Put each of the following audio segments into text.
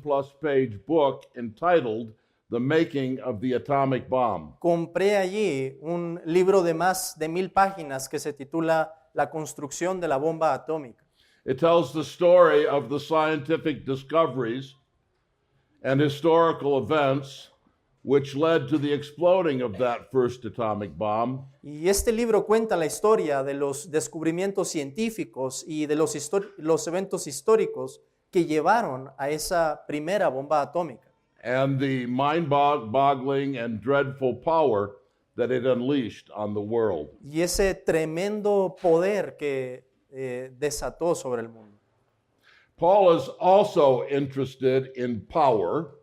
plus page book entitled The Making of the Atomic Bomb. Compré allí un libro de más de 1000 páginas que se titula La construcción de la bomba atómica. It tells the story of the scientific discoveries and historical events which led to the exploding of that first atomic bomb. Y este libro cuenta la historia de los descubrimientos científicos y de los eventos históricos que llevaron a esa primera bomba atómica. And the mind-boggling and dreadful power that it unleashed on the world. Y ese tremendo poder que desató sobre el mundo. Paul is also interested in power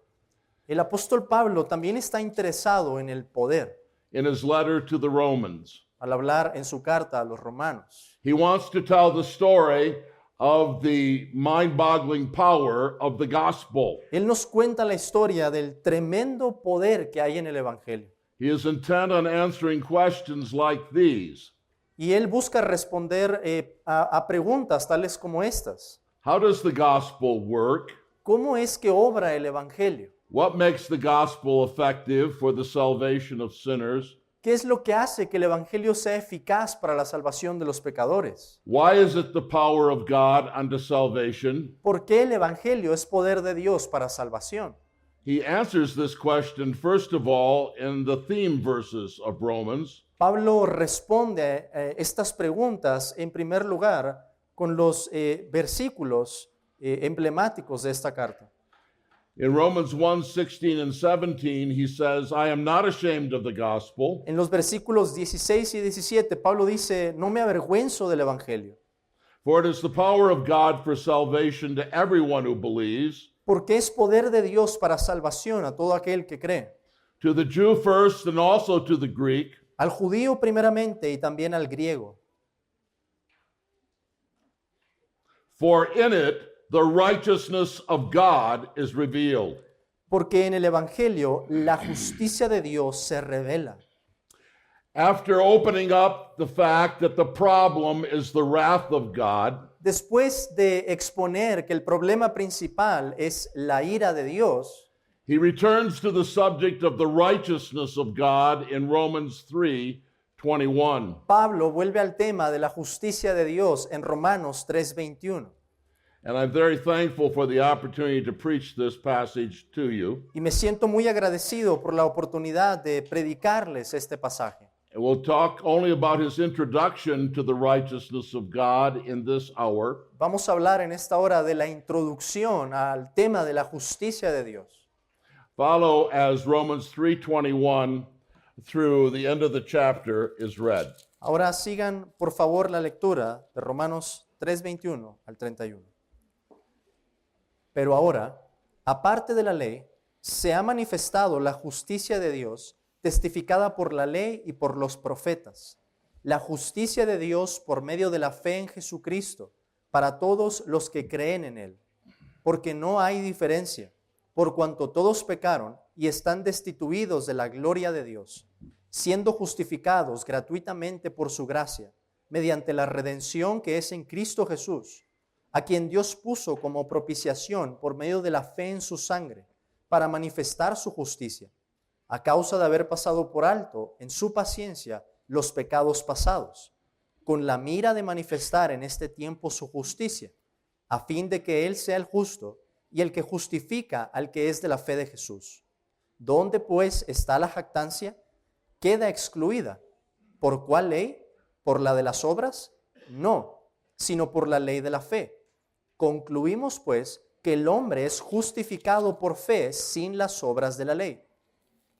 El apóstol Pablo también está interesado en el poder in his letter to the Romans. al hablar en su carta a los romanos. He wants to tell the story of the mind-boggling power of the gospel. Él nos cuenta la historia del tremendo poder que hay en el evangelio. He is intent on answering questions like these. Y él busca responder a preguntas tales como estas. How does the gospel work? ¿Cómo es que obra el evangelio? What makes the gospel effective for the salvation of sinners? ¿Qué es lo que hace que el evangelio sea eficaz para la salvación de los pecadores? Why is it the power of God unto salvation? ¿Por qué el evangelio es poder de Dios para salvación? He answers this question, first of all, in the theme verses of Romans. Pablo responde estas preguntas en primer lugar con los versículos emblemáticos de esta carta. In Romans 1, 16 and 17, he says, I am not ashamed of the gospel, En los versículos 16 y 17, Pablo dice, no me avergüenzo del evangelio, for it is the power of God for salvation to everyone who believes, porque es poder de Dios para salvación a todo aquel que cree, to the Jew first and also to the Greek. al judío primeramente y también al griego. For in it the righteousness of God is revealed. Porque en el evangelio la justicia de Dios se revela. After opening up the fact that the problem is the wrath of God, Después de exponer que el problema principal es la ira de Dios, he returns to the subject of the righteousness of God in Romans 3:21. Pablo vuelve al tema de la justicia de Dios en Romanos 3:21. And I'm very thankful for the opportunity to preach this passage to you. Y me siento muy agradecido por la oportunidad de predicarles este pasaje. And we'll talk only about his introduction to the righteousness of God in this hour. Vamos a hablar en esta hora de la introducción al tema de la justicia de Dios. Follow as Romans 3:21 through the end of the chapter is read. Ahora sigan por favor la lectura de Romanos 3:21 al 31. Pero ahora, aparte de la ley, se ha manifestado la justicia de Dios, testificada por la ley y por los profetas. La justicia de Dios por medio de la fe en Jesucristo, para todos los que creen en Él. Porque no hay diferencia, por cuanto todos pecaron y están destituidos de la gloria de Dios, siendo justificados gratuitamente por su gracia, mediante la redención que es en Cristo Jesús, a quien Dios puso como propiciación por medio de la fe en su sangre, para manifestar su justicia, a causa de haber pasado por alto en su paciencia los pecados pasados, con la mira de manifestar en este tiempo su justicia, a fin de que Él sea el justo y el que justifica al que es de la fe de Jesús. ¿Dónde pues está la jactancia? Queda excluida. ¿Por cuál ley? ¿Por la de las obras? No, sino por la ley de la fe. Concluimos pues que el hombre es justificado por fe sin las obras de la ley.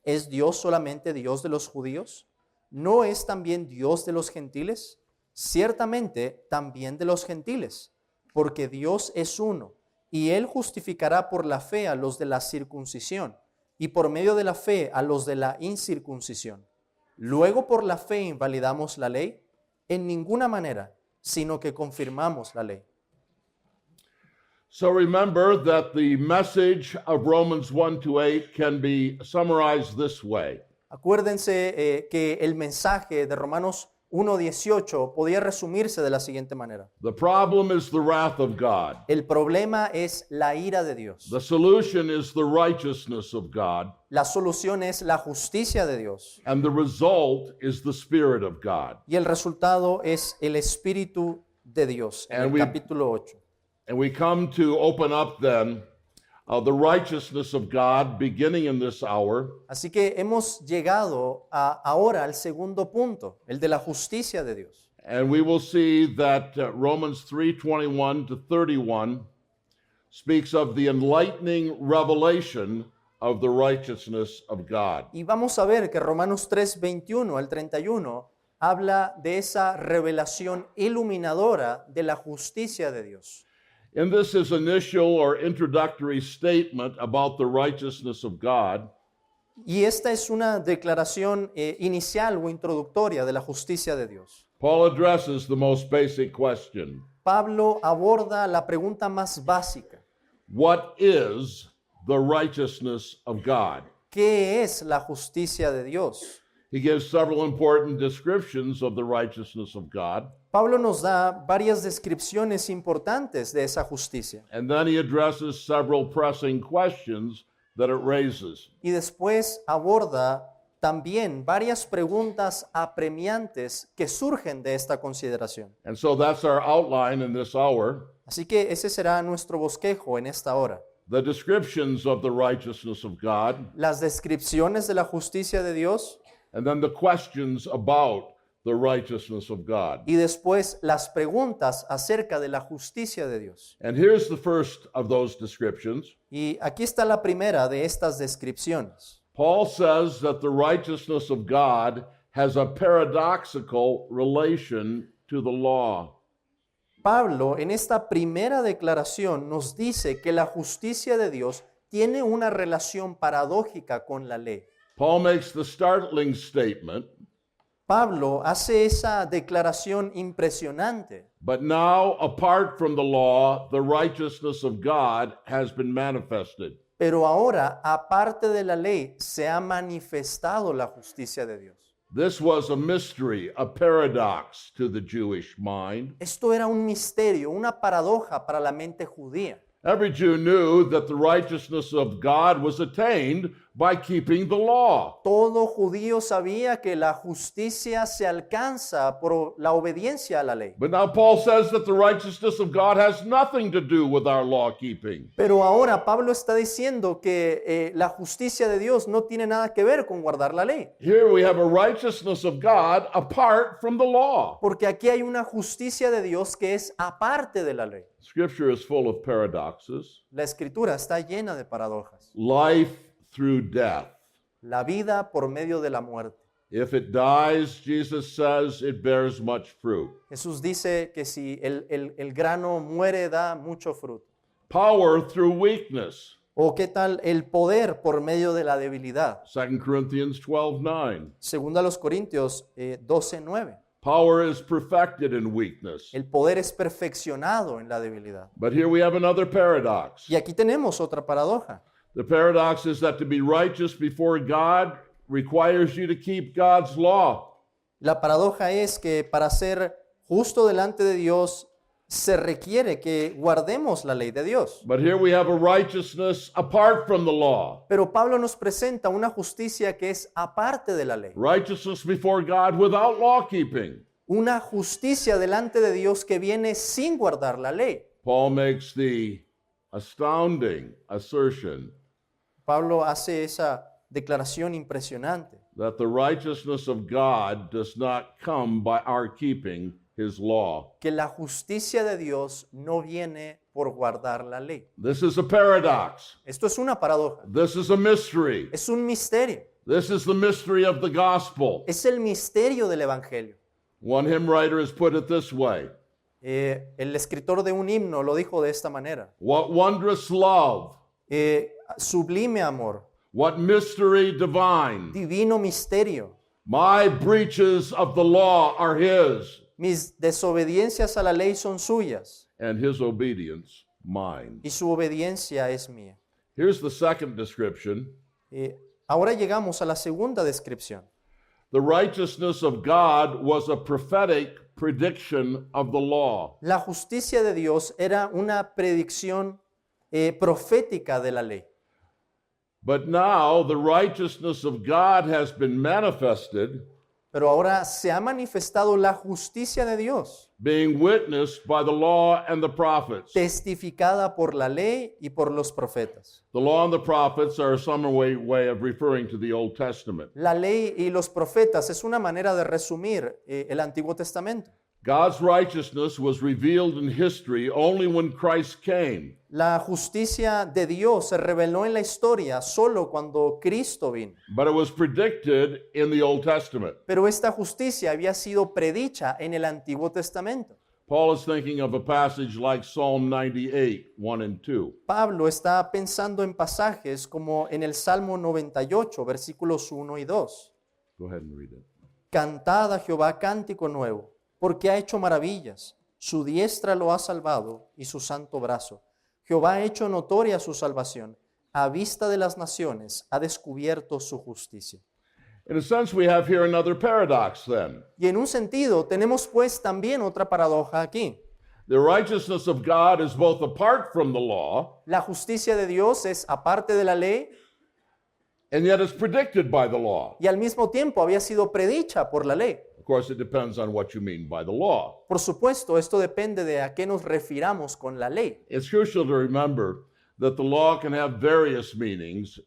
¿Es Dios solamente Dios de los judíos? ¿No es también Dios de los gentiles? Ciertamente también de los gentiles, porque Dios es uno, y Él justificará por la fe a los de la circuncisión, y por medio de la fe a los de la incircuncisión. ¿Luego por la fe invalidamos la ley? En ninguna manera, sino que confirmamos la ley. So remember that the message of Romans 1-8 can be summarized this way. Acuérdense que el mensaje de Romanos 1:18 podía resumirse de la siguiente manera. The problem is the wrath of God. El problema es la ira de Dios. The solution is the righteousness of God. La solución es la justicia de Dios. And the result is the Spirit of God. Y el resultado es el Espíritu de Dios. En And el we- capítulo 8. And we come to open up then the righteousness of God beginning in this hour. Así que hemos llegado ahora al segundo punto, el de la justicia de Dios. And we will see that Romans 3:21 to 31 speaks of the enlightening revelation of the righteousness of God. Y vamos a ver que Romanos 3:21 al 31 habla de esa revelación iluminadora de la justicia de Dios. In this his initial or introductory statement about the righteousness of God, Y esta es una declaración inicial o introductoria de la justicia de Dios. Paul addresses the most basic question. Pablo aborda la pregunta más básica. What is the righteousness of God? ¿Qué es la justicia de Dios? He gives several important descriptions of the righteousness of God, Pablo nos da varias descripciones importantes de esa justicia. and then he addresses several pressing questions that it raises. Y después aborda también varias preguntas apremiantes que surgen de esta consideración. And so that's our outline in this hour, Así que ese será nuestro bosquejo en esta hora. the descriptions of the righteousness of God, Las descripciones de la justicia de Dios and then the questions about the righteousness of God. y después las preguntas acerca de la justicia de Dios. And here's the first of those descriptions. Y aquí está la primera de estas descripciones. Paul says that the righteousness of God has a paradoxical relation to the law. Pablo en esta primera declaración nos dice que la justicia de Dios tiene una relación paradójica con la ley. Paul makes the startling statement, Pablo hace esa declaración impresionante. but now, apart from the law, the righteousness of God has been manifested. Pero ahora, aparte de la ley, se ha manifestado la justicia de Dios. This was a mystery, a paradox to the Jewish mind. Esto era un misterio, una paradoja para la mente judía. Every Jew knew that the righteousness of God was attained by keeping the law. Todo judío sabía que la justicia se alcanza por la obediencia a la ley. But now Paul says that the righteousness of God has nothing to do with our law keeping. Pero ahora Pablo está diciendo que la justicia de Dios no tiene nada que ver con guardar la ley. Here we have a righteousness of God apart from the law. Porque aquí hay una justicia de Dios que es aparte de la ley. Scripture is full of paradoxes. La escritura está llena de paradojas. Life through death. La vida por medio de la muerte. If it dies, Jesus says, it bears much fruit. Jesús dice que si el grano muere da mucho fruto. Power through weakness. ¿O qué tal el poder por medio de la debilidad? 2 Corinthians 12:9. Segunda a los Corintios 12:9. Power is perfected in weakness. El poder es perfeccionado en la debilidad. But here we have another paradox. Y aquí tenemos otra paradoja. The paradox is that to be righteous before God requires you to keep God's law. La paradoja es que para ser justo delante de Dios se requiere que guardemos la ley de Dios. But here we have a righteousness apart from the law. Pero Pablo nos presenta una justicia que es aparte de la ley. Righteousness before God without law keeping. Una justicia delante de Dios que viene sin guardar la ley. Paul makes the astounding assertion Pablo hace esa declaración impresionante. that the righteousness of God does not come by our keeping his law. Que la justicia de Dios no viene por guardar la ley. This is a paradox. Esto es una paradoja. This is a mystery. Es un misterio. This is the mystery of the gospel. Es el misterio del Evangelio. One hymn writer has put it this way. El escritor de un himno lo dijo de esta manera. What wondrous love, Sublime amor, what mystery divine. divino misterio. My breaches of the law are his, Mis desobediencias a la ley son suyas and his obedience mine. y su obediencia es mía. Here's the second description. Ahora llegamos a la segunda descripción. The righteousness of God was a prophetic prediction of the law. La justicia de Dios era una predicción profética de la ley. But now the righteousness of God has been manifested, Pero ahora se ha manifestado la justicia de Dios, being witnessed by the law and the prophets. testificada por la ley y por los profetas. The law and the prophets are a summary way of referring to the Old Testament. La ley y los profetas es una manera de resumir el Antiguo Testamento. God's righteousness was revealed in history only when Christ came. La justicia de Dios se reveló en la historia solo cuando Cristo vino. But it was predicted in the Old Testament. Pero esta justicia había sido predicha en el Antiguo Testamento. Paul is thinking of a passage like Psalm 98, 1 and 2. Pablo está pensando en pasajes como en el Salmo 98, versículos 1 y 2. Go ahead and read it. Cantad a Jehová cántico nuevo, porque ha hecho maravillas. Su diestra lo ha salvado y su santo brazo. Jehová ha hecho notoria su salvación. A vista de las naciones ha descubierto su justicia. In a sense, we have here another paradox then. Y en un sentido, tenemos pues también otra paradoja aquí. The righteousness of God is both apart from the law, La justicia de Dios es aparte de la ley and yet it's predicted by the law. y al mismo tiempo había sido predicha por la ley. Of course, it depends on what you mean by the law. Por supuesto, esto depende de a qué nos refiramos con la ley. It's crucial to remember that the law can have various meanings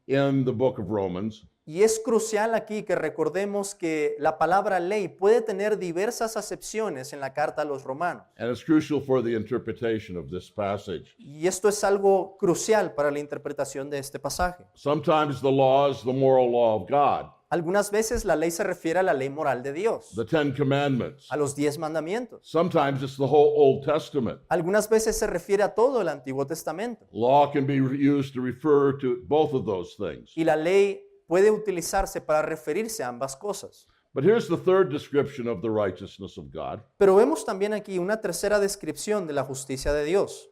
in the book of Romans. Y es crucial aquí que recordemos que la palabra ley puede tener diversas acepciones en la carta a los romanos. And it's crucial for the interpretation of this passage. Y esto es algo crucial para la interpretación de este pasaje. Sometimes the law is the moral law of God, Algunas veces la ley se refiere a la ley moral de Dios, the Ten Commandments. a los 10 mandamientos. Sometimes it's the whole Old Testament. Algunas veces se refiere a todo el Antiguo Testamento. Law can be used to refer to both of those things. Y la ley puede utilizarse para referirse a ambas cosas. But here's the third description of the righteousness of God. Pero vemos también aquí una tercera descripción de la justicia de Dios.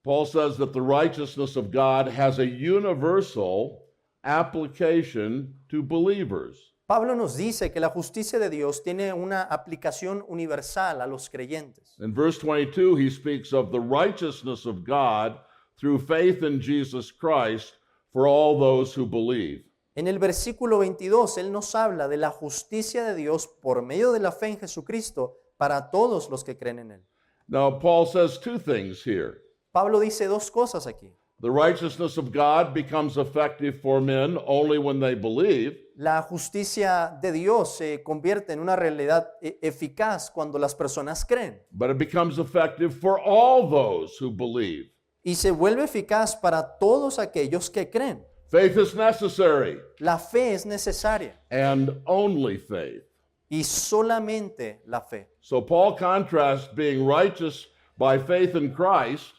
Paul says that the righteousness of God has a universal application to believers. Pablo nos dice que la justicia de Dios tiene una aplicación universal a los creyentes. In verse 22, he speaks of the righteousness of God through faith in Jesus Christ for all those who believe. En el versículo 22, él nos habla de la justicia de Dios por medio de la fe en Jesucristo para todos los que creen en él. Now, Paul says two things here. Pablo dice dos cosas aquí. The righteousness of God becomes effective for men only when they believe, La justicia de Dios se convierte en una realidad eficaz cuando las personas creen but it becomes effective for all those who believe. y se vuelve eficaz para todos aquellos que creen. Faith is necessary, La fe es necesaria and only faith. y solamente la fe. So Paul contrasts being righteous by faith in Christ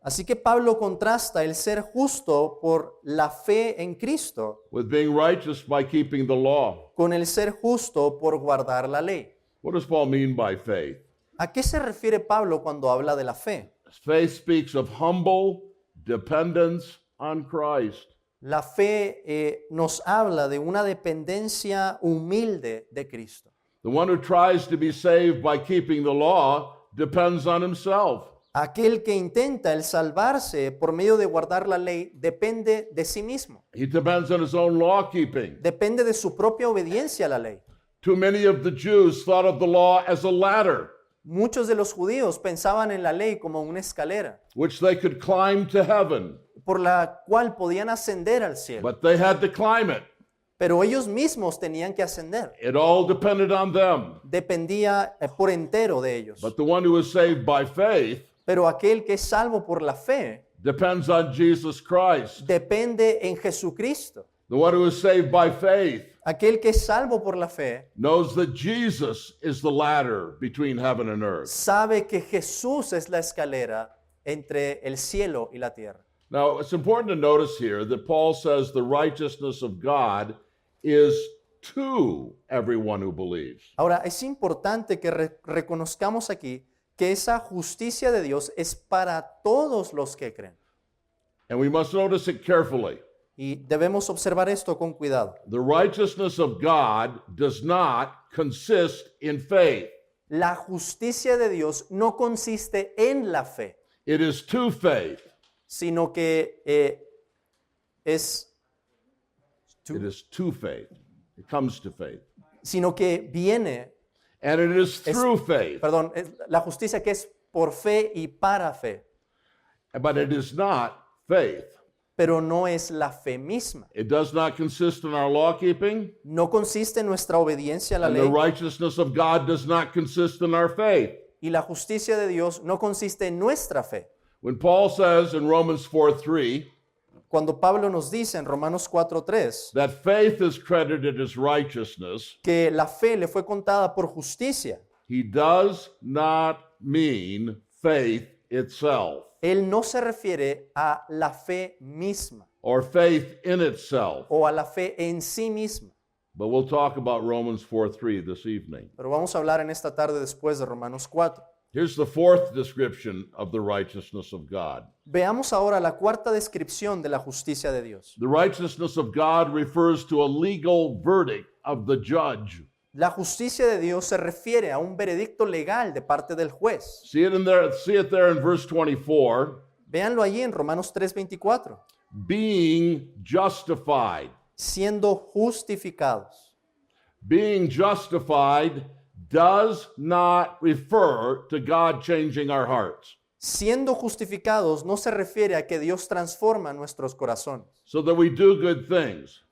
Así que Pablo contrasta el ser justo por la fe en Cristo with being righteous by keeping the law. con el ser justo por guardar la ley. What does Paul mean by faith? ¿A qué se refiere Pablo cuando habla de la fe? Faith speaks of humble dependence on Christ. La fe nos habla de una dependencia humilde de Cristo. The one who tries to be saved by keeping the law depends on himself. Aquel que intenta el salvarse por medio de guardar la ley depende de sí mismo, He depends on his own law keeping. depende de su propia obediencia a la ley. Too many of the Jews thought of the law as a ladder Muchos de los judíos pensaban en la ley como una escalera which they could climb to heaven, por la cual podían ascender al cielo, but they had to climb it. pero ellos mismos tenían que ascender. It all depended on them. Dependía por entero de ellos. But the one who is saved by faith Pero aquel que es salvo por la fe depends on Jesus Christ. depende en Jesucristo. The one who is saved by faith Aquel que es salvo por la fe knows that Jesus is the ladder between heaven and earth. sabe que Jesús es la escalera entre el cielo y la tierra. Now, it's important to notice here that Paul says the righteousness of God is to everyone who believes. Ahora, es importante que reconozcamos aquí que esa justicia de Dios es para todos los que creen. And we must notice it carefully. Y debemos observar esto con cuidado. The righteousness of God does not consist in faith. La justicia de Dios no consiste en la fe, It is to faith. sino que es It is to faith. It comes to faith. sino que viene, And it is through faith. perdón, es la justicia que es por fe y para fe, But it is not faith. pero no es la fe misma. It does not consist in our law keeping. No consiste en nuestra obediencia a la And the ley, righteousness of God does not consist in our faith. y la justicia de Dios no consiste en nuestra fe. When Paul says in Romans 4:3 Cuando Pablo nos dice en Romanos 4:3 that faith is credited as righteousness, que la fe le fue contada por justicia, he does not mean faith itself él no se refiere a la fe misma or faith in itself. o a la fe en sí misma. But we'll talk about Romans 4:3 this evening. Pero vamos a hablar en esta tarde después de Romanos 4. Here's the fourth description of the righteousness of God. Veamos ahora la cuarta descripción de la justicia de Dios. The righteousness of God refers to a legal verdict of the judge. La justicia de Dios se refiere a un veredicto legal de parte del juez. See it there in verse 24. Véanlo allí en Romanos 3:24. Being justified. Siendo justificados. Being justified does not refer to God changing our hearts, Siendo justificados no se refiere a que Dios transforma nuestros corazones, so that we do good things,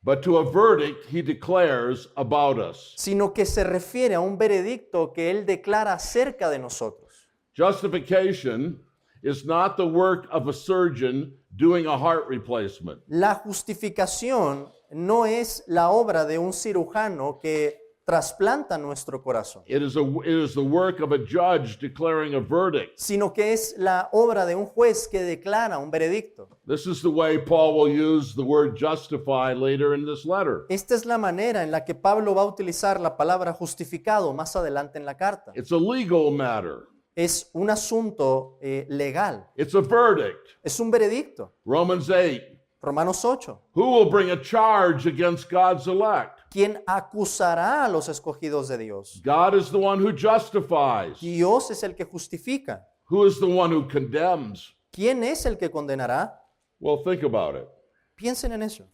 but to a verdict he declares about us. sino que se refiere a un veredicto que Él declara acerca de nosotros. Justification is not the work of a surgeon doing a heart replacement. La justificación no es la obra de un cirujano que trasplanta nuestro corazón, It is the work of a judge declaring a verdict. sino que es la obra de un juez que declara un veredicto. This is the way Paul will use the word justify later in this letter. Esta es la manera en la que Pablo va a utilizar la palabra justificado más adelante en la carta. It's a legal matter. Es un asunto legal, It's a verdict. es un veredicto. Romans 8. Romanos 8. Who will bring a charge against God's elect? ¿Quién acusará a los escogidos de Dios? God is the one who justifies. Dios es el que justifica. Who is the one who condemns? ¿Quién es el que condenará? Well, think about it. Piensen en eso.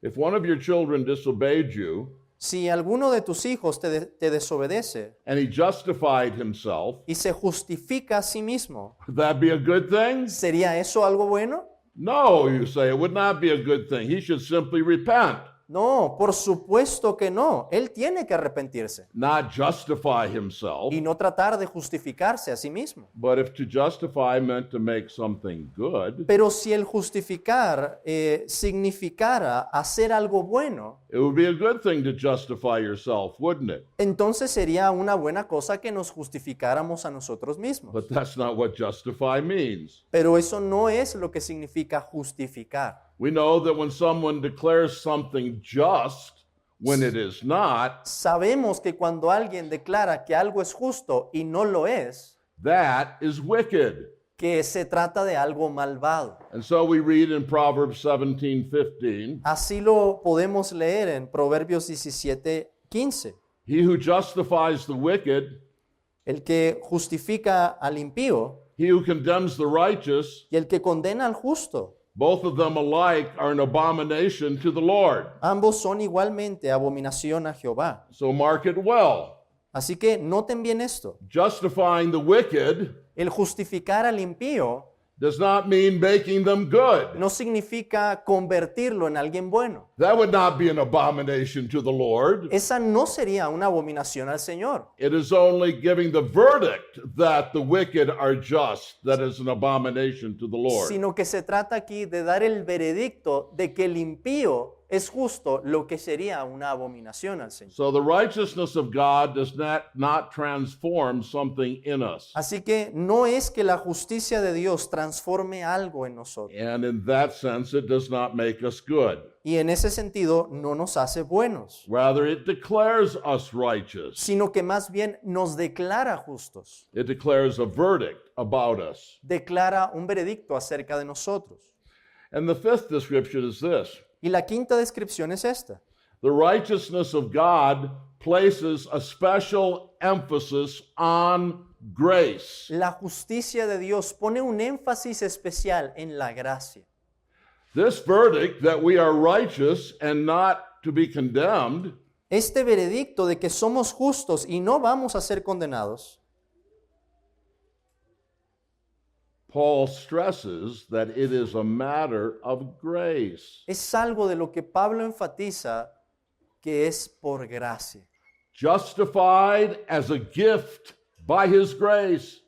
If one of your children disobeyed you Si alguno de tus hijos te desobedece and he justified himself, y se justifica a sí mismo, would that be a good thing? ¿sería eso algo bueno? No, you say, it would not be a good thing. He should simply repent, No, por supuesto que no. Él tiene que arrepentirse not justify himself. y no tratar de justificarse a sí mismo. But if to justify meant to make something good, Pero si el justificar significara hacer algo bueno, it would be a good thing to justify yourself, wouldn't it? entonces sería una buena cosa que nos justificáramos a nosotros mismos. But that's not what justify means. Pero eso no es lo que significa justificar. We know that when someone declares something just when it is not, Sabemos que cuando alguien declara que algo es justo y no lo es, that is wicked. que se trata de algo malvado. And so we read in Proverbs 17:15, Así lo podemos leer en Proverbios 17:15. he who justifies the wicked, El que justifica al impío he who condemns the righteous, y el que condena al justo, both of them alike are an abomination to the Lord. ambos son igualmente abominación a Jehová. So mark it well. Así que noten bien esto. Justifying the wicked El justificar al impío does not mean making them good. no significa convertirlo en alguien bueno. That would not be an abomination to the Lord. Esa no sería una abominación al Señor, It is only giving the verdict that the wicked are just that is an abomination to the Lord. sino que se trata aquí de dar el veredicto de que el impío es justo, lo que sería una abominación al Señor. So the righteousness of God does not transform something in us. Así que no es que la justicia de Dios transforme algo en nosotros. And in that sense, it does not make us good. Y en ese sentido no nos hace buenos, Rather, it declares us righteous. sino que más bien nos declara justos. It declares a verdict about us. Declara un veredicto acerca de nosotros. And the fifth description is this: Y la quinta descripción es esta. the righteousness of God places a special emphasis on grace. La justicia de Dios pone un énfasis especial en la gracia. This verdict that we are righteous and not to be condemned Este veredicto de que somos justos y no vamos a ser condenados, Paul stresses that it is a matter of grace. es algo de lo que Pablo enfatiza que es por gracia. Justified as a gift by his grace.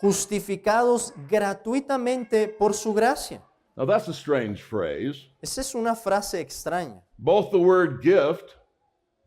Justificados gratuitamente por su gracia. Now that's a strange phrase. Esa es una frase extraña. Both the word gift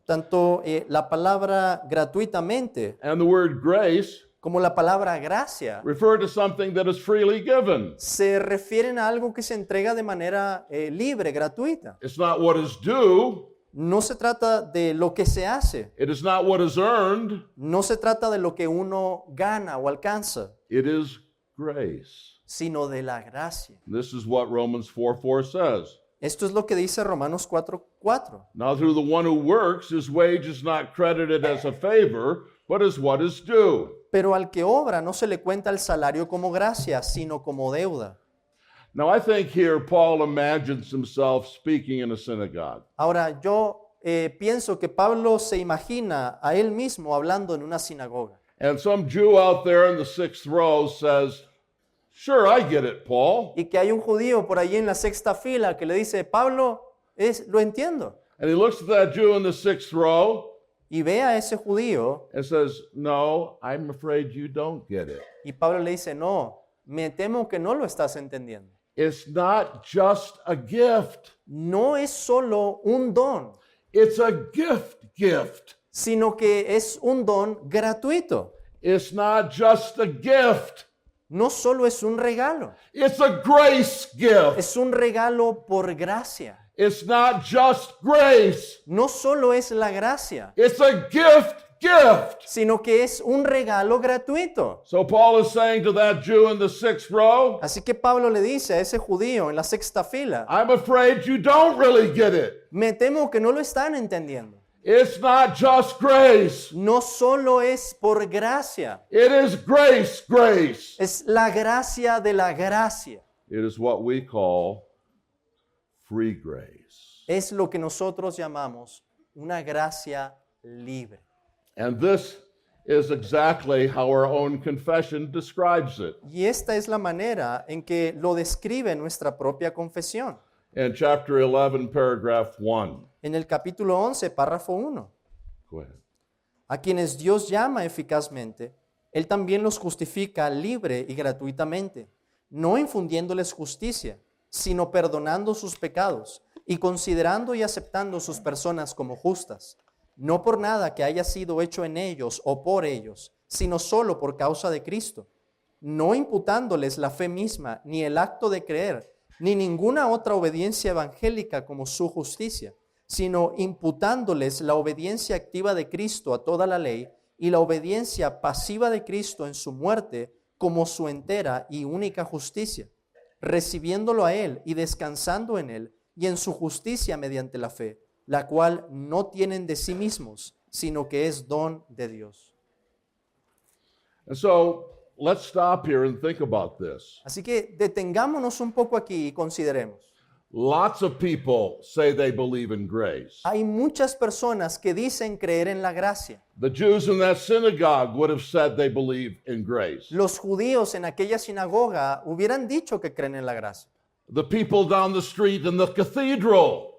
Tanto la palabra gratuitamente and the word grace como la palabra gracia refer to something that is freely given. se refieren a algo que se entrega de manera libre, gratuita. It's not what is due. No se trata de lo que se hace, It is not what is earned. no se trata de lo que uno gana o alcanza, It is grace. sino de la gracia. This is what Romans 4:4 says. Esto es lo que dice Romanos 4:4. Now through the one who works, his wage is not credited as a favor, but as what is due. Pero al que obra no se le cuenta el salario como gracia, sino como deuda. Now I think here Paul imagines himself speaking in a synagogue. Ahora, yo pienso que Pablo se imagina a él mismo hablando en una sinagoga. And some Jew out there in the sixth row says, "Sure, I get it, Paul." Y que hay un judío por allí en la sexta fila que le dice, Pablo, lo entiendo. And he looks at that Jew in the sixth row Y ve a ese judío and says, "No, I'm afraid you don't get it. y Pablo le dice, no, me temo que no lo estás entendiendo. It's not just a gift. No es solo un don, It's a gift. sino que es un don gratuito. It's not just a gift. No solo es un regalo, It's a grace gift. es un regalo por gracia. It's not just grace. No solo es la gracia, It's a gift. sino que es un regalo gratuito. So Paul is saying to that Jew in the sixth row, Así que Pablo le dice a ese judío en la sexta fila, I'm afraid you don't really get it. me temo que no lo están entendiendo. It's not just grace. No solo es por gracia, It is grace. es la gracia de la gracia. It is what we call free grace. Es lo que nosotros llamamos una gracia libre. And this is exactly how our own confession describes it. Y esta es la manera en que lo describe nuestra propia confesión. In chapter 11, paragraph 1. En el capítulo 11, párrafo 1. Go ahead. A quienes Dios llama eficazmente, Él también los justifica libre y gratuitamente, no infundiéndoles justicia, sino perdonando sus pecados y considerando y aceptando sus personas como justas, no por nada que haya sido hecho en ellos o por ellos, sino solo por causa de Cristo, no imputándoles la fe misma, ni el acto de creer, ni ninguna otra obediencia evangélica como su justicia, sino imputándoles la obediencia activa de Cristo a toda la ley y la obediencia pasiva de Cristo en su muerte como su entera y única justicia, recibiéndolo a Él y descansando en Él y en su justicia mediante la fe, la cual no tienen de sí mismos, sino que es don de Dios. And so let's stop here and think about this. Así que detengámonos un poco aquí y consideremos. Lots of people say they believe in grace. Hay muchas personas que dicen creer en la gracia. The Jews in that synagogue would have said they believe in grace. Los judíos en aquella sinagoga hubieran dicho que creen en la gracia. The people down the street in the cathedral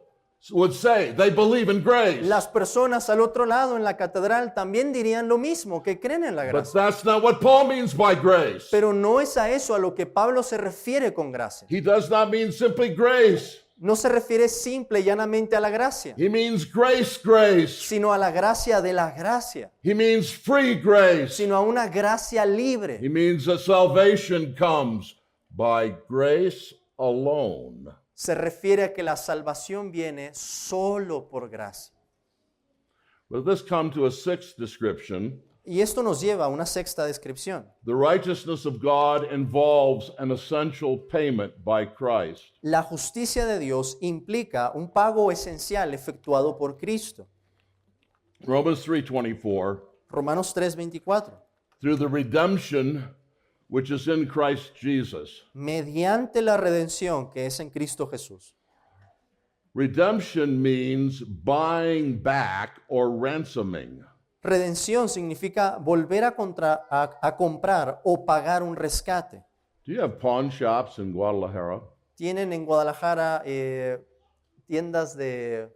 would say they believe in grace. Las personas al otro lado en la catedral también dirían lo mismo, que creen en la But gracia. that's not what Paul means by grace. Pero no es a eso a lo que Pablo se refiere con gracia. He does not mean simply grace. No se refiere simple y llanamente a la gracia, He means grace. sino a la gracia de la gracia, He means free grace. sino a una gracia libre. He means that salvation comes by grace alone. Se refiere a que la salvación viene solo por gracia. But let's come to a sixth description. Y esto nos lleva a una sexta descripción. The righteousness of God involves an essential payment by Christ. La justicia de Dios implica un pago esencial efectuado por Cristo. Romans 3:24, Romanos 3:24. through the redemption which is in Christ Jesus. Mediante la redención que es en Cristo Jesús. Redemption means buying back or ransoming. Redención significa volver a comprar o pagar un rescate. Do you have pawn shops in Guadalajara? Tienen en Guadalajara tiendas de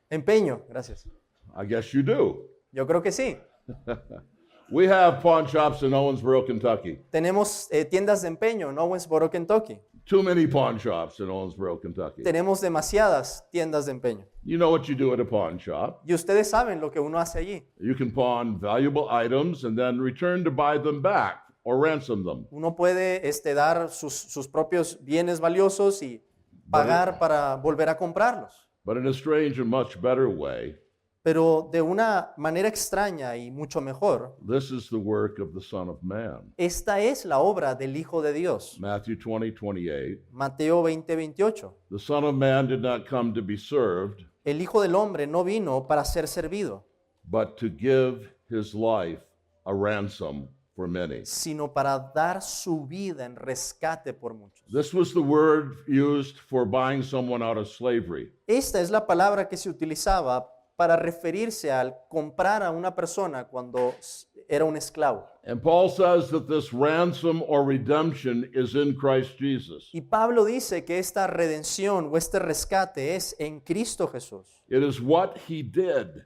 empeño, gracias. I guess you do. Yo creo que sí. We have pawn shops in Owensboro, Kentucky. Tenemos tiendas de empeño en Owensboro, Kentucky. Too many pawn shops in Owensboro, Kentucky. Tenemos demasiadas tiendas de empeño. You know what you do at a pawn shop. Y ustedes saben lo que uno hace allí. You can pawn valuable items and then return to buy them back or ransom them. Uno puede dar sus propios bienes valiosos y pagar para volver a comprarlos. But in a strange and much better way, Pero de una manera extraña y mucho mejor, this is the work of the Son of Man. esta es la obra del Hijo de Dios. Matthew 20:28. Mateo 20:28. The Son of Man did not come to be served, El Hijo del Hombre no vino para ser servido, but to give his life a ransom for many. sino para dar su vida en rescate por muchos. This was the word used for buying someone out of slavery. Esta es la palabra que se utilizaba para referirse al comprar a una persona cuando era un esclavo. And Paul says that this ransom or redemption is in Christ Jesus. Y Pablo dice que esta redención o este rescate es en Cristo Jesús. It is what he did.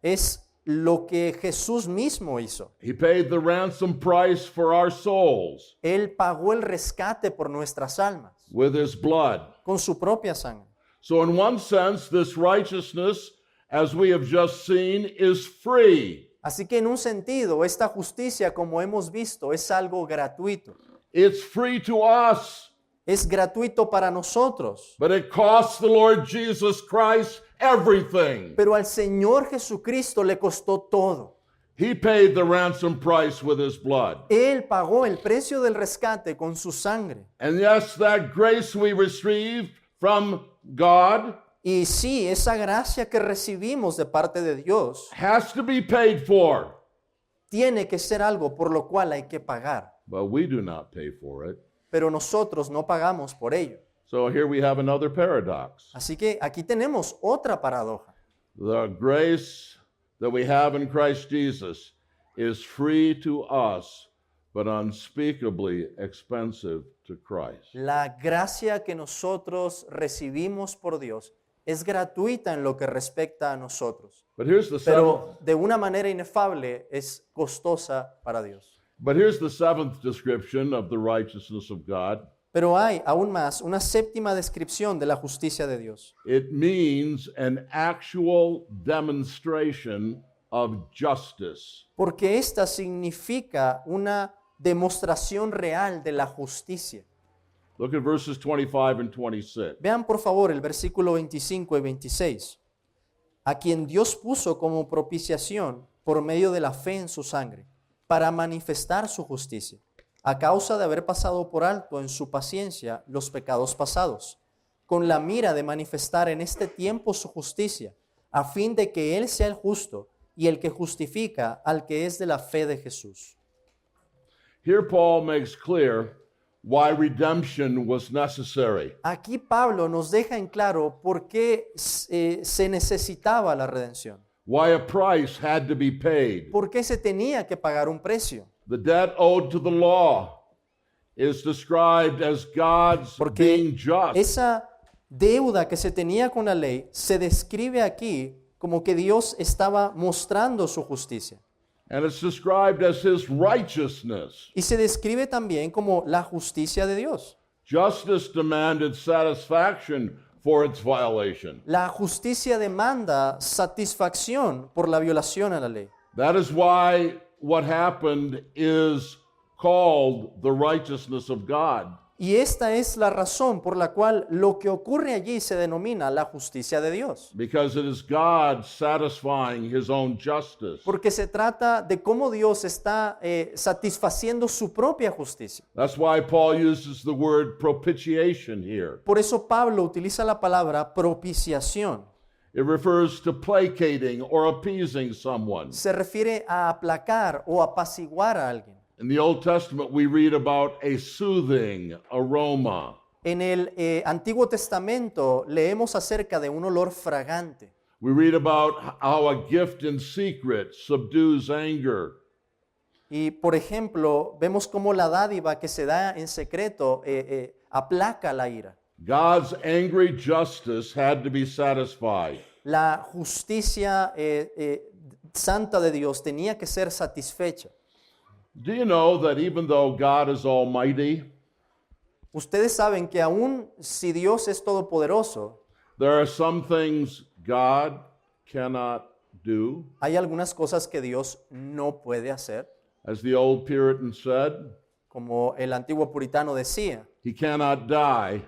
Es lo que Jesús mismo hizo. He paid the ransom price for our souls Él pagó el rescate por nuestras almas with his blood. con su propia sangre. So in one sense, this righteousness, as we have just seen, is free. Así que en un sentido, esta justicia, como hemos visto, es algo gratuito. It's free to us, Es gratuito para nosotros. but it costs the Lord Jesus Christ everything. Pero al Señor Jesucristo le costó todo. He paid the ransom price with his blood. Él pagó el precio del rescate con su sangre. And yes, that grace we received from God Y sí, esa gracia que recibimos de parte de Dios has to be paid for, tiene que ser algo por lo cual hay que pagar. but we do not pay for it. Pero nosotros no pagamos por ello. So here we have another paradox. Así que aquí tenemos otra paradoja. The grace that we have in Christ Jesus is free to us, but unspeakably expensive to Christ. La gracia que nosotros recibimos por Dios es gratuita en lo que respecta a nosotros, But here's the seventh, pero de una manera inefable es costosa para Dios. but here's the seventh description of the righteousness of God. Pero hay aún más una séptima descripción de la justicia de Dios. It means an actual demonstration of justice. Porque esta significa una demostración real de la justicia. Look at verses 25 and 26. Vean por favor el versículo 25 y 26. A quien Dios puso como propiciación por medio de la fe en su sangre, para manifestar su justicia, a causa de haber pasado por alto en su paciencia los pecados pasados, con la mira de manifestar en este tiempo su justicia, a fin de que Él sea el justo y el que justifica al que es de la fe de Jesús. Here Paul makes clear why redemption was necessary. Aquí Pablo nos deja en claro por qué se necesitaba la redención, Why a price had to be paid. por qué se tenía que pagar un precio. The debt owed to the law is described as God's Porque being just. esa deuda que se tenía con la ley se describe aquí como que Dios estaba mostrando su justicia. And it's described as his righteousness. Y se describe también como la justicia de Dios. Justice demanded satisfaction for its violation. La justicia demanda satisfacción por la violación a la ley. That is why what happened is called the righteousness of God. Y esta es la razón por la cual lo que ocurre allí se denomina la justicia de Dios. because it is God satisfying his own justice. Porque se trata de cómo Dios está satisfaciendo su propia justicia. That's why Paul uses the word propitiation here. Por eso Pablo utiliza la palabra propiciación. It refers to placating or appeasing someone. Se refiere a aplacar o apaciguar a alguien. In the Old Testament, we read about a soothing aroma. En el Antiguo Testamento leemos acerca de un olor fragante. We read about how a gift in secret subdues anger. Y por ejemplo, vemos cómo la dádiva que se da en secreto aplaca la ira. God's angry justice had to be satisfied. La justicia santa de Dios tenía que ser satisfecha. Do you know that even though God is almighty, Ustedes saben que aun si Dios es todopoderoso, there are some things God cannot do? hay algunas cosas que Dios no puede hacer. As the old Puritan said, Como el antiguo puritano decía, he cannot die,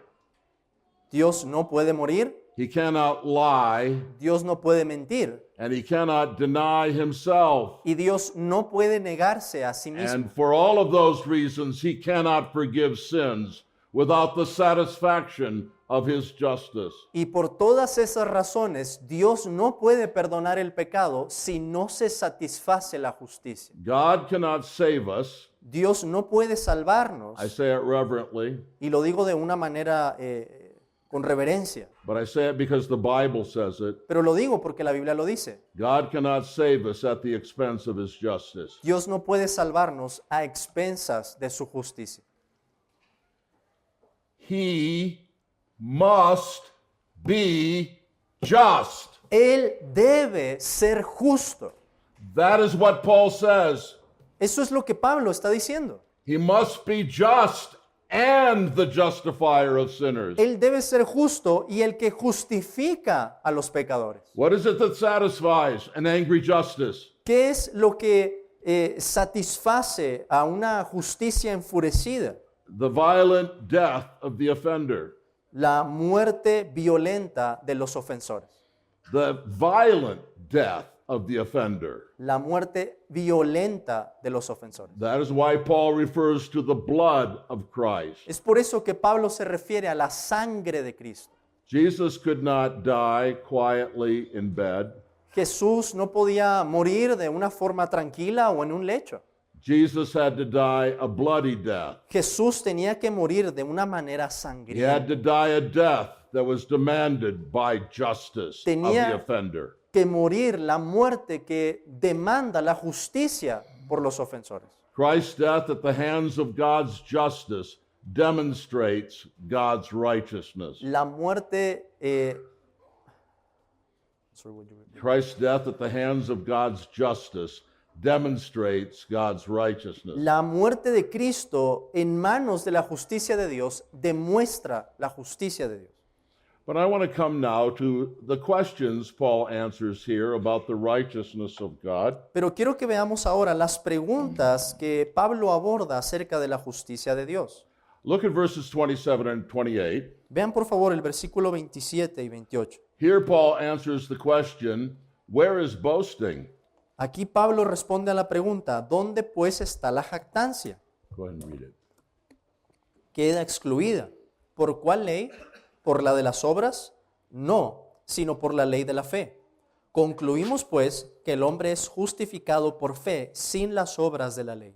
Dios no puede morir, he cannot lie, Dios no puede mentir and he cannot deny himself. y Dios no puede negarse a sí mismo. And for all of those reasons, he cannot forgive sins without the satisfaction of his justice. Y por todas esas razones, Dios no puede perdonar el pecado si no se satisface la justicia. God cannot save us, Dios no puede salvarnos, I say it reverently, y lo digo de una manera con reverencia, but I say it because the Bible says it. pero lo digo porque la Biblia lo dice. God cannot save us at the expense of his justice. Dios no puede salvarnos a expensas de su justicia. He must be just. Él debe ser justo. That is what Paul says. Eso es lo que Pablo está diciendo. He must be just and the justifier of sinners. Él debe ser justo y el que justifica a los pecadores. What is it that satisfies an angry justice? ¿Qué es lo que satisface a una justicia enfurecida? The violent death of the offender. La muerte violenta de los ofensores. The violent death of the offender. La muerte violenta de los ofensores. That is why Paul refers to the blood of Christ. Es por eso que Pablo se refiere a la sangre de Cristo. Jesus could not die quietly in bed. Jesús no podía morir de una forma tranquila o en un lecho. Jesus had to die a bloody death. Jesús tenía que morir de una manera He had sangrienta. to die a death that was demanded by justice of the Tenía- offender. Que morir la muerte que demanda la justicia por los ofensores. Christ's death at the hands of God's justice demonstrates God's righteousness. La muerte... Christ's death at the hands of God's justice demonstrates God's righteousness. La muerte de Cristo en manos de la justicia de Dios demuestra la justicia de Dios. But I want to come now to the questions Paul answers here about the righteousness of God. Pero quiero que veamos ahora las preguntas que Pablo aborda acerca de la justicia de Dios. Look at verses 27 and 28. Vean por favor el versículo 27 y 28. Here Paul answers the question, where is boasting? Aquí Pablo responde a la pregunta, ¿dónde pues está la jactancia? Go ahead and read it. Queda excluida. ¿Por cuál ley? ¿Por la de las obras? No, sino por la ley de la fe. Concluimos pues que el hombre es justificado por fe sin las obras de la ley.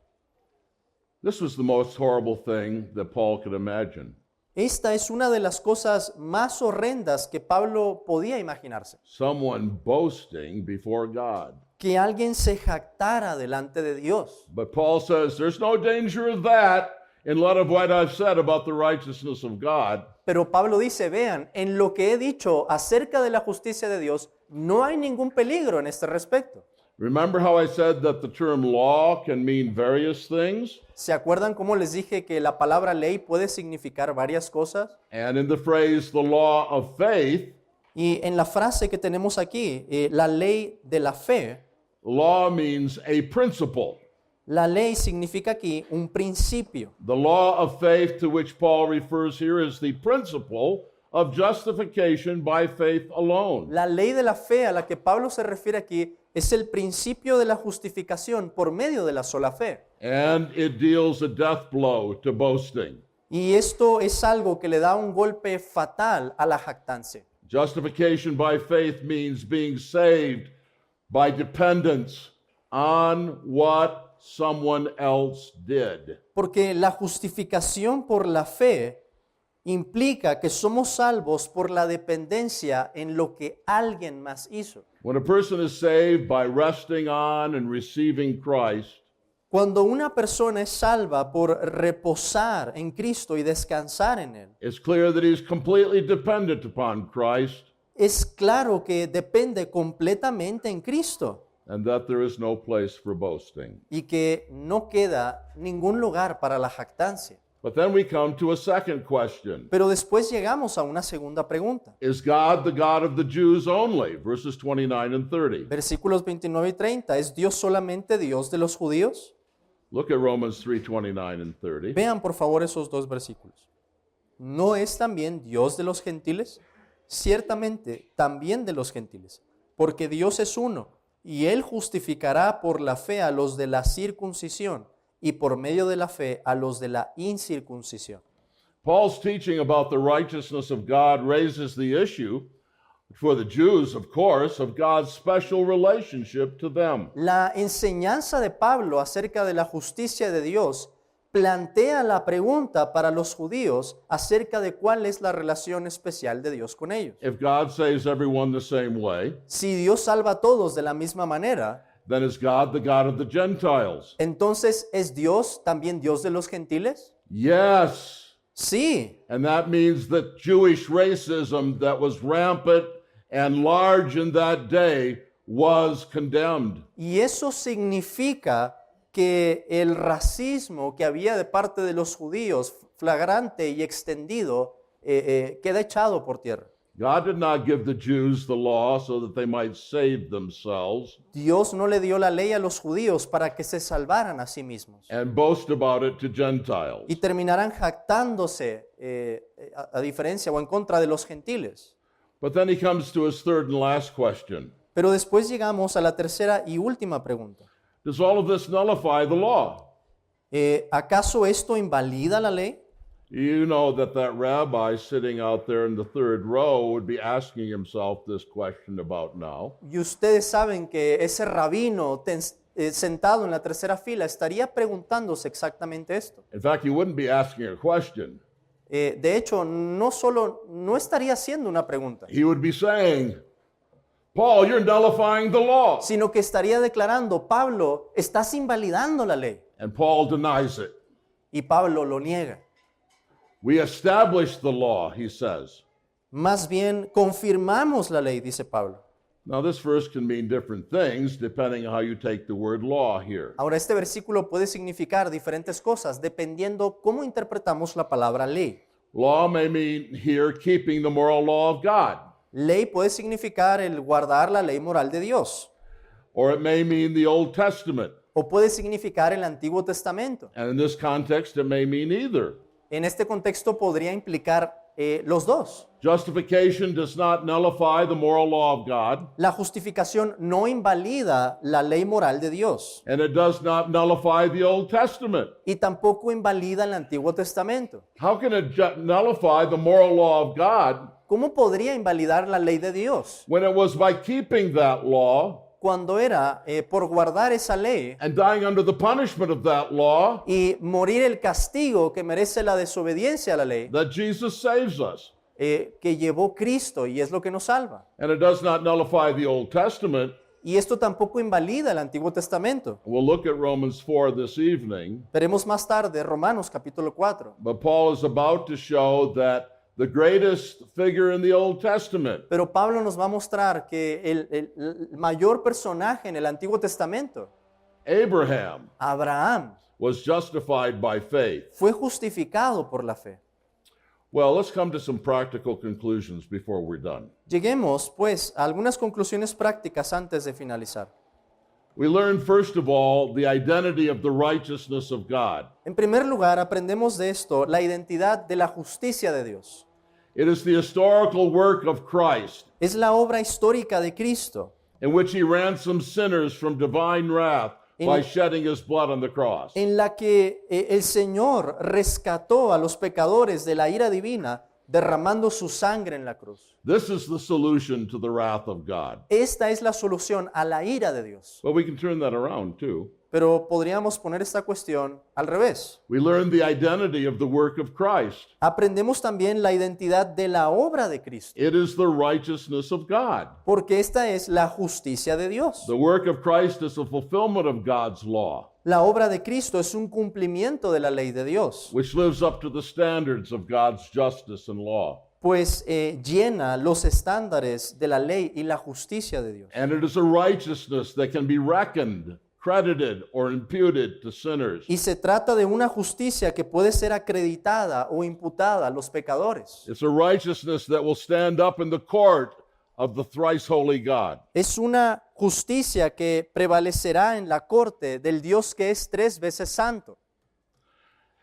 This was the most horrible thing that Paul could imagine. Esta es una de las cosas más horrendas que Pablo podía imaginarse. Someone boasting before God. Que alguien se jactara delante de Dios. But Paul says there's no danger of that in light of what I've said about the righteousness of God. Pero Pablo dice, vean, en lo que he dicho acerca de la justicia de Dios, no hay ningún peligro en este respecto. Remember how I said that the term law can mean various things? ¿Se acuerdan cómo les dije que la palabra ley puede significar varias cosas? And in the phrase the law of faith, Y en la frase que tenemos aquí, la ley de la fe, law means a principle. La ley significa aquí un principio. The law of faith to which Paul refers here is the principle of justification by faith alone. La ley de la fe a la que Pablo se refiere aquí es el principio de la justificación por medio de la sola fe. And it deals a death blow to boasting. Y esto es algo que le da un golpe fatal a la jactancia. Justification by faith means being saved by dependence on what someone else did. Porque la justificación por la fe implica que somos salvos por la dependencia en lo que alguien más hizo. When a person is saved by resting on and receiving Christ, Cuando una persona es salva por reposar en Cristo y descansar en Él, it's clear that he's completely dependent upon Christ es claro que depende completamente en Cristo and that there is no place for boasting. y que no queda ningún lugar para la jactancia. But then we come to a second question. Pero después llegamos a una segunda pregunta. Is God the God of the Jews only? Verses 29 and 30. Versículos 29 y 30. ¿Es Dios solamente Dios de los judíos? Look at Romans 3:29 and 30. Vean por favor esos dos versículos. ¿No es también Dios de los gentiles? Ciertamente también de los gentiles, porque Dios es uno, y Él justificará por la fe a los de la circuncisión y por medio de la fe a los de la incircuncisión. Paul's teaching about the righteousness of God raises the issue, for the Jews, of course, of God's special relationship to them. La enseñanza de Pablo acerca de la justicia de Dios plantea la pregunta para los judíos acerca de cuál es la relación especial de Dios con ellos. If God saves everyone the same way, Si Dios salva a todos de la misma manera, then is God the God of the Gentiles? entonces ¿es Dios también Dios de los gentiles? Yes. Sí, And that means that Jewish racism that was rampant and large in that day was condemned. y eso significa que el racismo que había de parte de los judíos, flagrante y extendido, queda echado por tierra. God did not give the Jews the law so that they might save themselves Dios no le dio la ley a los judíos para que se salvaran a sí mismos and boast about it to Gentiles. y terminarán jactándose a diferencia o en contra de los gentiles. But then he comes to his third and last question. Pero después llegamos a la tercera y última pregunta. Does all of this nullify the law? ¿Acaso esto invalida la ley? You know that rabbi sitting out there in the third row would be asking himself this question about now. Y ustedes saben que ese rabino sentado en la tercera fila estaría preguntándose exactamente esto. In fact, he wouldn't be asking a question. De hecho, no estaría haciendo una pregunta, He would be saying, Paul, you're nullifying the law. sino que estaría declarando, Pablo, estás invalidando la ley. And Paul denies it. Y Pablo lo niega. We established the law, he says. Más bien, confirmamos la ley, dice Pablo. Now, this verse can mean different things depending on how you take the word law here. Ahora, este versículo puede significar diferentes cosas dependiendo cómo interpretamos la palabra ley. Law may mean here keeping the moral law of God, Ley puede significar el guardar la ley moral de Dios, or it may mean the Old Testament. o puede significar el Antiguo Testamento. And in this context, it may mean either. En este contexto podría implicar los dos. Justification does not nullify the moral law of God, La justificación no invalida la ley moral de Dios and it does not nullify the Old Testament. y tampoco invalida el Antiguo Testamento. How can it nullify the moral law of God ¿Cómo podría invalidar la ley de Dios when it was by keeping that law cuando era por guardar esa ley and dying under the punishment of that law y morir el castigo que merece la desobediencia a la ley that Jesus saves us? que llevó Cristo y es lo que nos salva? And it does not nullify the Old Testament. Y esto tampoco invalida el Antiguo Testamento. We'll look at Romans 4 this evening, Veremos más tarde Romanos capítulo 4. but Paul is about to show that the greatest figure in the Old Testament Pero Pablo nos va a mostrar que el mayor personaje en el Antiguo Testamento, Abraham, Abraham, was justified by faith. fue justificado por la fe. Well, let's come to some practical conclusions before we're done. Lleguemos, pues, a algunas conclusiones prácticas antes de finalizar. We learn, first of all, the identity of the righteousness of God. En primer lugar, aprendemos de esto la identidad de la justicia de Dios. It is the historical work of Christ, Es la obra histórica de Cristo, in which he ransomed sinners from divine wrath by shedding his blood on the cross. en la que el Señor rescató a los pecadores de la ira divina derramando su sangre en la cruz. This is the solution to the wrath of God. Esta es la solución a la ira de Dios. But we can turn that around too. Pero podríamos poner esta cuestión al revés. We learn the identity of the work of Christ. Aprendemos también la identidad de la obra de Cristo, It is the righteousness of God. porque esta es la justicia de Dios. The work of Christ is a fulfillment of God's law, La obra de Cristo es un cumplimiento de la ley de Dios, which lives up to the standards of God's justice and law. pues llena los estándares de la ley y la justicia de Dios. And it is a righteousness that can be reckoned, credited, or imputed to sinners. Y se trata de una justicia que puede ser acreditada o imputada a los pecadores. It's a righteousness that will stand up in the court of the thrice holy God. Es una justicia que prevalecerá en la corte del Dios que es 3 veces santo.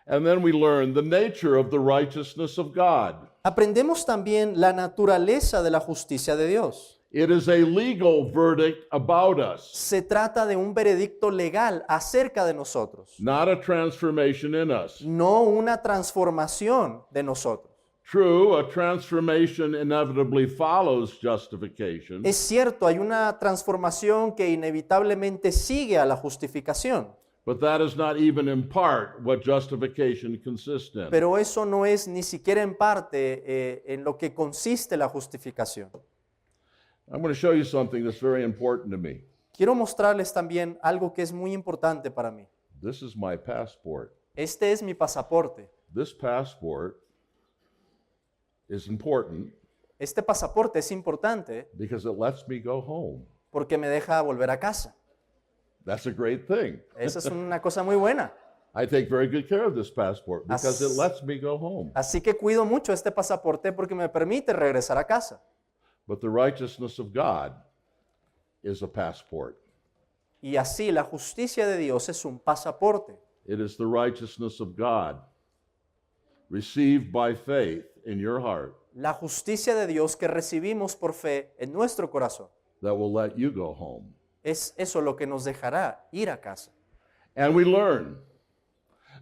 And then we learn the nature of the righteousness of God. Aprendemos también la naturaleza de la justicia de Dios. It is a legal verdict about us, Se trata de un veredicto legal acerca de nosotros, not a transformation in us. no una transformación de nosotros. True, a transformation inevitably follows justification, Es cierto, hay una transformación que inevitablemente sigue a la justificación, but that is not even in part what justification consists in. pero eso no es ni siquiera en parte en lo que consiste la justificación. I'm going to show you something that's very important to me. Quiero mostrarles también algo que es muy importante para mí. This is my passport. Este es mi pasaporte. This passport is important Este pasaporte es importante because it lets me go home. porque me deja volver a casa. That's a great thing. Esa es una cosa muy buena. I take very good care of this passport because it As- lets me go home. Así que cuido mucho este pasaporte porque me permite regresar a casa. But the righteousness of God is a passport. Y así la justicia de Dios es un pasaporte. It is the righteousness of God received by faith in your heart La justicia de Dios que recibimos por fe en nuestro corazón. that will let you go home. Es eso lo que nos dejará ir a casa. And we learn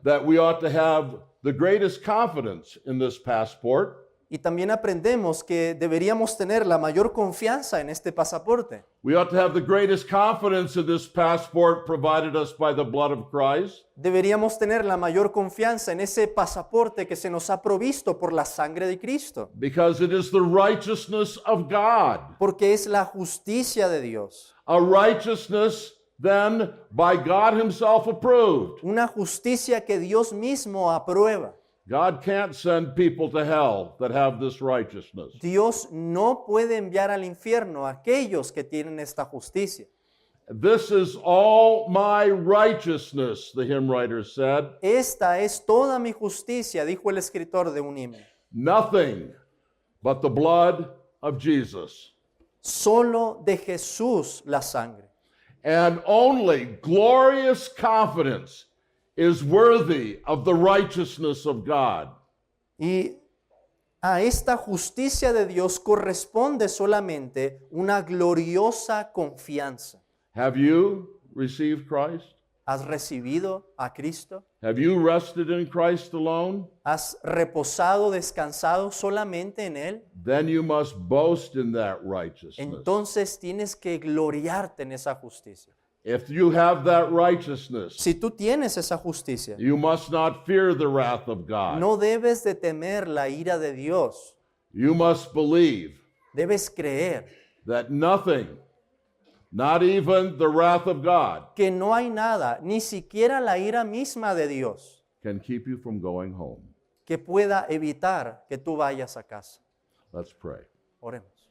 that we ought to have the greatest confidence in this passport Y también aprendemos que deberíamos tener la mayor confianza en este pasaporte. We ought to have the greatest confidence in this passport provided us by the blood of Christ, Deberíamos tener la mayor confianza en ese pasaporte que se nos ha provisto por la sangre de Cristo, because it is the righteousness of God, porque es la justicia de Dios. a righteousness then by God Himself approved. Una justicia que Dios mismo aprueba. God can't send people to hell that have this righteousness. Dios no puede enviar al infierno a aquellos que tienen esta justicia. This is all my righteousness, the hymn writer said. Esta es toda mi justicia, dijo el escritor de un himno. Nothing but the blood of Jesus. Solo de Jesús la sangre. And only glorious confidence is worthy of the righteousness of God. Y a esta justicia de Dios corresponde solamente una gloriosa confianza. Have you received Christ? ¿Has recibido a Cristo? Have you rested in Christ alone? ¿Has reposado, descansado solamente en Él? Then you must boast in that righteousness. Entonces tienes que gloriarte en esa justicia. If you have that righteousness, Si tú tienes esa justicia, you must not fear the wrath of God. no debes de temer la ira de Dios. You must believe Debes creer that nothing, not even the wrath of God, que no hay nada, ni siquiera la ira misma de Dios, can keep you from going home. que pueda evitar que tú vayas a casa. Let's pray. Oremos.